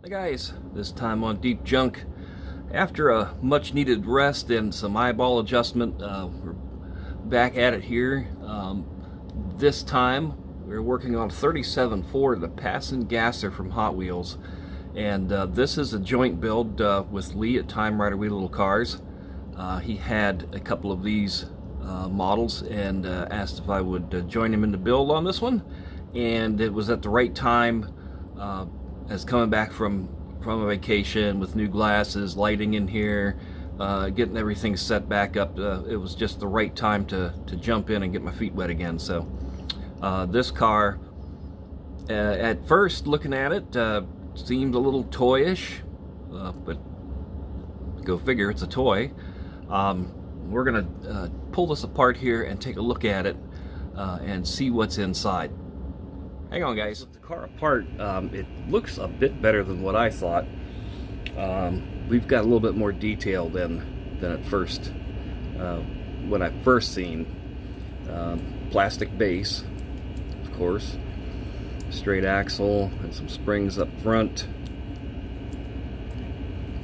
Hey guys, this time on Deep Junk. After a much needed rest and some eyeball adjustment, we're back at it here. This time we're working on 37 Ford, the passin gasser from Hot Wheels. And this is a joint build with Lee at TimeRider Wee Little Cars. He had a couple of these models and asked if I would join him in the build on this one. And it was at the right time. As coming back from a vacation with new glasses, lighting in here, getting everything set back up, it was just the right time to jump in and get my feet wet again. So this car, at first looking at it, seemed a little toyish, but go figure, it's a toy. We're gonna pull this apart here and take a look at it and see what's inside. Hang on, guys. With the car apart, it looks a bit better than what I thought. We've got a little bit more detail than at first. When I first seen, plastic base, of course, straight axle, and some springs up front.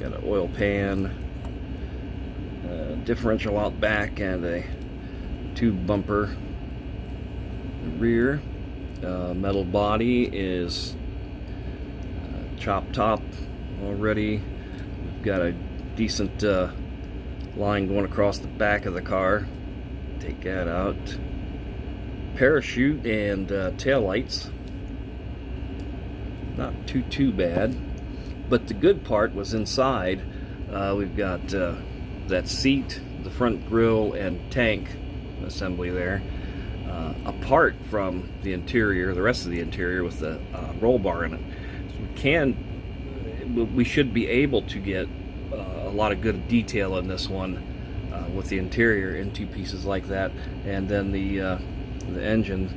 Got an oil pan, differential out back, and a tube bumper in the rear. Metal body is chop top already. We've got a decent line going across the back of the car. Take that out. Parachute and tail lights. Not too bad. But the good part was inside. We've got that seat, the front grille, and tank assembly there. Apart from the interior, the rest of the interior with the roll bar in it. So we should be able to get a lot of good detail in this one with the interior in two pieces like that, and then the engine,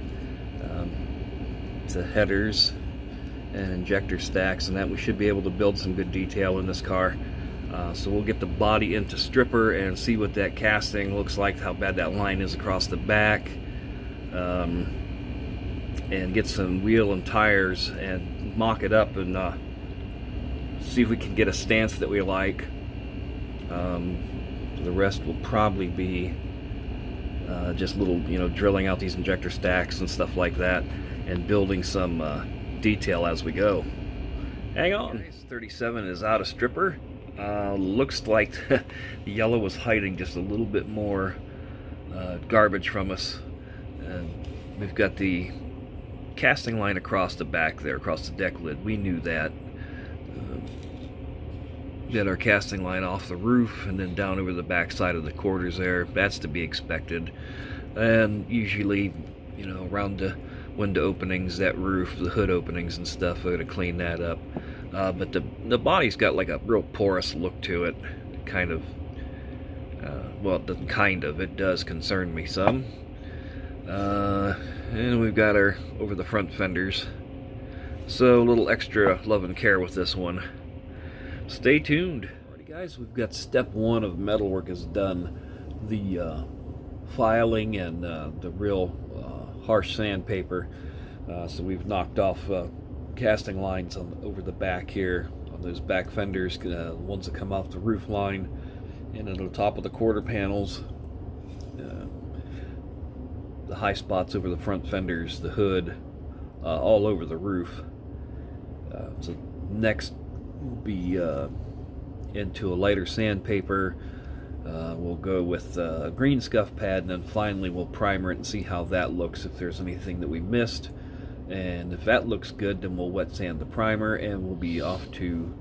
the headers and injector stacks, and that we should be able to build some good detail in this car. So we'll get the body into stripper and see what that casting looks like, how bad that line is across the back. And get some wheel and tires and mock it up and see if we can get a stance that we like. The rest will probably be just little, drilling out these injector stacks and stuff like that, and building some detail as we go. Hang on. 37 is out of stripper. Looks like the yellow was hiding just a little bit more garbage from us. We've got the casting line across the back there, across the deck lid. We knew that. Get our casting line off the roof and then down over the back side of the quarters there. That's to be expected. And usually, around the window openings, that roof, the hood openings and stuff, we're going to clean that up. But the body's got like a real porous look to it. Kind of, well, it doesn't kind of, it does concern me some. And we've got our over the front fenders, so a little extra love and care with this one. Stay tuned. Alrighty guys, we've got step one of Metalwork is done. The filing and the real harsh sandpaper. So we've knocked off casting lines over the back here on those back fenders, the ones that come off the roof line, and at the top of the quarter panels. The high spots over the front fenders, the hood, all over the roof. So next we'll be into a lighter sandpaper. We'll go with a green scuff pad, and then finally we'll primer it and see how that looks, if there's anything that we missed. And if that looks good, then we'll wet sand the primer and we'll be off to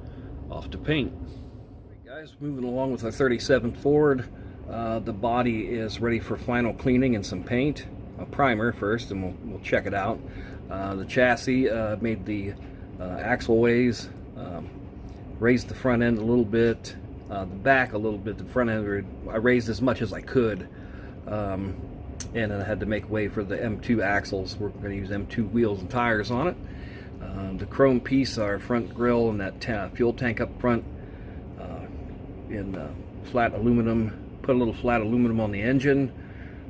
paint. Alright guys, moving along with our 37 Ford. The body is ready for final cleaning and some paint. A primer first, and we'll check it out. The chassis, made the axleways, raised the front end a little bit, the back a little bit. The front end I raised as much as I could, and then I had to make way for the M2 axles. We're going to use M2 wheels and tires on it. The chrome piece, our front grille, and that fuel tank up front in flat aluminum. Put a little flat aluminum on the engine.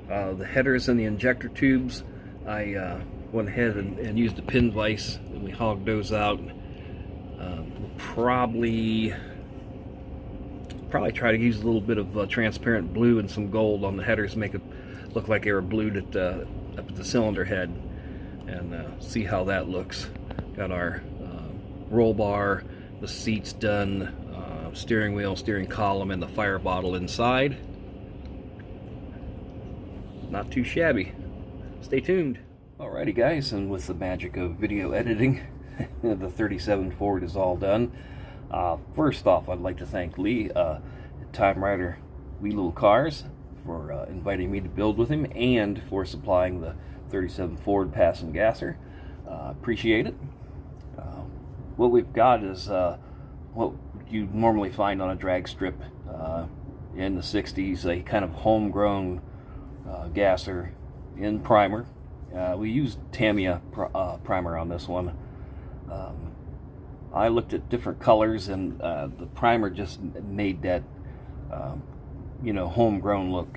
The headers and the injector tubes, I went ahead and used a pin vise, and we hogged those out. We'll probably try to use a little bit of transparent blue and some gold on the headers, make it look like they were blued up at the cylinder head, and see how that looks. Got our roll bar, the seats done, steering wheel, steering column, and the fire bottle inside. Not too shabby. Stay tuned. Alrighty guys, and with the magic of video editing, the 37 Ford is all done. First off, I'd like to thank Lee at TimeRider Wee Little Cars for inviting me to build with him and for supplying the 37 Ford passin gasser. Appreciate it. What we've got is what you normally find on a drag strip in the 60s, a kind of homegrown gasser in primer. We used Tamiya primer on this one. I looked at different colors, and the primer just made that you know, homegrown look,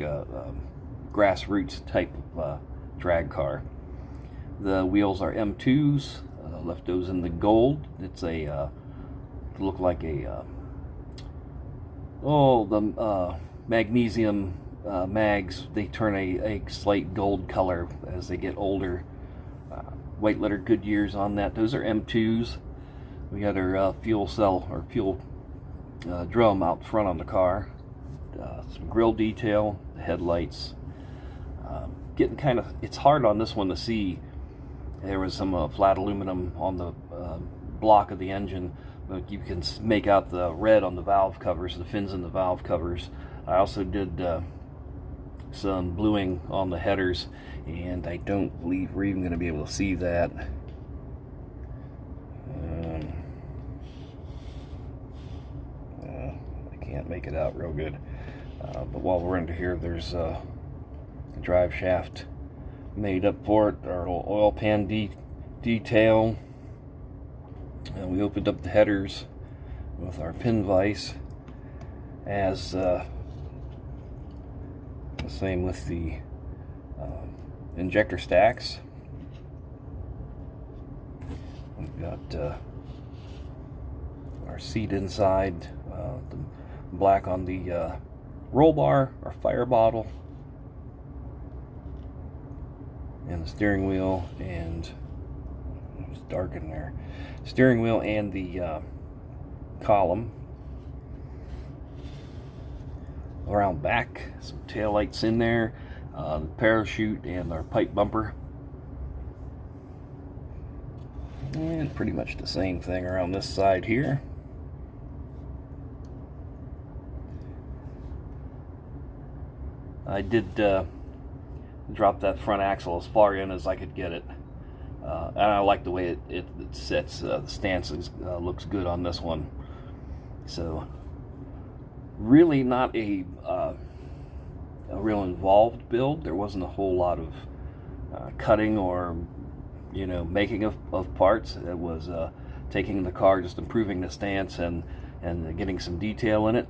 grassroots type of drag car. The wheels are M2s, left those in the gold. It's a look like a magnesium mags. They turn a slight gold color as they get older. White letter Goodyears on that. Those are M2s. We got our fuel cell or fuel drum out front on the car. Some grill detail, the headlights. Getting kind of, it's hard on this one to see. There was some flat aluminum on the block of the engine, but you can make out the red on the valve covers, the fins in the valve covers. I also did some bluing on the headers, and I don't believe we're even going to be able to see that. I can't make it out real good. But while we're under here, there's a drive shaft made up for it, our little oil pan detail. And we opened up the headers with our pin vise, as the same with the injector stacks. We've got our seat inside, the black on the roll bar, our fire bottle, and the steering wheel, and it's dark in there. Steering wheel and the column. Around back, some tail lights in there, the parachute, and our pipe bumper. And pretty much the same thing around this side here. I did drop that front axle as far in as I could get it. And I like the way it sits. The stance looks good on this one. So, really not a real involved build. There wasn't a whole lot of cutting or, you know, making of parts. It was taking the car, just improving the stance and getting some detail in it.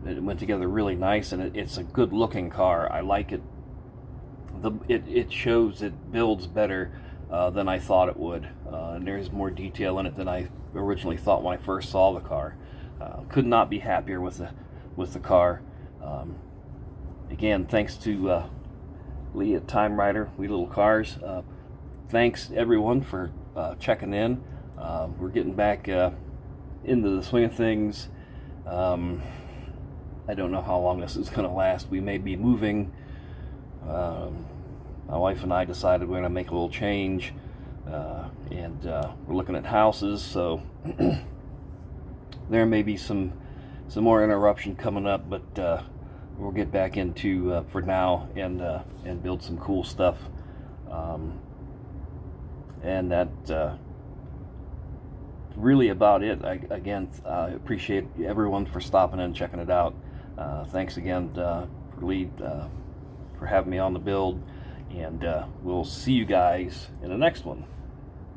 It went together really nice, and it's a good looking car. I like it. It shows it builds better than I thought it would, and there's more detail in it than I originally thought when I first saw the car. Could not be happier with the car. Again, thanks to Lee at TimeRider, Wee Little Cars. Thanks everyone for checking in. We're getting back into the swing of things. I don't know how long this is going to last. We may be moving. My wife and I decided we're going to make a little change, and we're looking at houses, so there may be some more interruption coming up, but we'll get back into for now and build some cool stuff, and that really about it. Again, appreciate everyone for stopping in and checking it out. Thanks again for Lee for having me on the build, and we'll see you guys in the next one.